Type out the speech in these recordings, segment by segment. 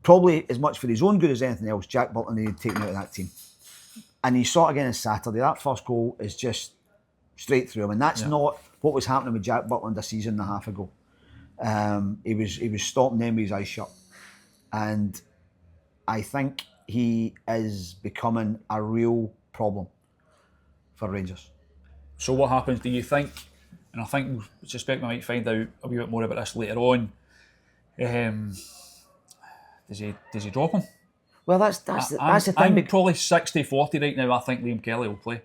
probably as much for his own good as anything else, Jack Butland needed taken out of that team. And he saw it again on Saturday. That first goal is just straight through him. And that's not what was happening with Jack Butland a season and a half ago. He was stopping them with his eyes shut. And I think he is becoming a real problem for Rangers. So what happens, do you think, and I think we suspect we might find out a wee bit more about this later on, does he drop him? Well, that's the thing. I'm probably 60-40 right now. I think Liam Kelly will play.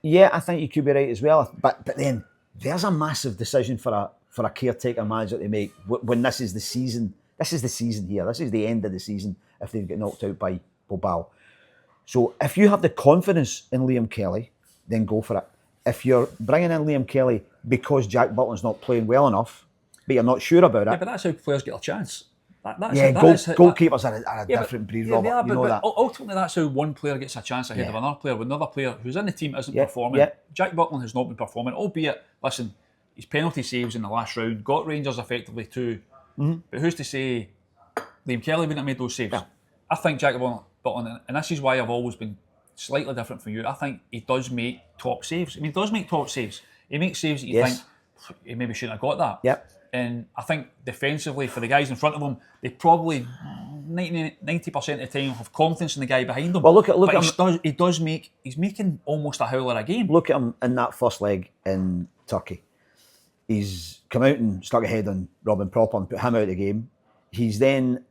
Yeah, I think you could be right as well. But then there's a massive decision for a caretaker manager to make when this is the season. This is the season here. This is the end of the season if they get knocked out by Bilbao. So if you have the confidence in Liam Kelly, then go for it. If you're bringing in Liam Kelly because Jack Butland's not playing well enough, but you're not sure about it. Yeah, but that's how players get a chance. Goalkeepers are a different breed, Robert. Yeah, you know that. Ultimately, that's how one player gets a chance ahead of another player. When another player who's in the team isn't performing. Jack Butland has not been performing, albeit, listen, his penalty saves in the last round got Rangers effectively too. Mm-hmm. But who's to say Liam Kelly wouldn't have made those saves? Yeah. I think Jack Butland, and this is why I've always been slightly different from you, I think he does make top saves. I mean, he does make top saves. He makes saves that you think he maybe shouldn't have got that. Yep. And I think defensively for the guys in front of him, they probably 90% of the time have confidence in the guy behind them. Well, look at him. He's making almost a howler a game. Look at him in that first leg in Turkey. He's come out and stuck a head on Robin Proper and put him out of the game. He's then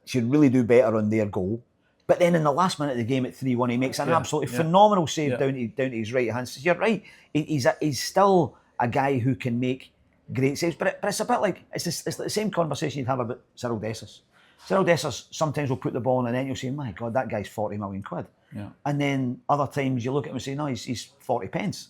should really do better on their goal. But then in the last minute of the game at 3-1, he makes an absolutely phenomenal save down to his right hand. So you're right. He's still a guy who can make great saves, but it's a bit like it's the same conversation you'd have about Cyril Dessers. Cyril Dessers sometimes will put the ball in and then you'll say, my God, that guy's 40 million quid. Yeah. And then other times you look at him and say, no, he's 40 pence.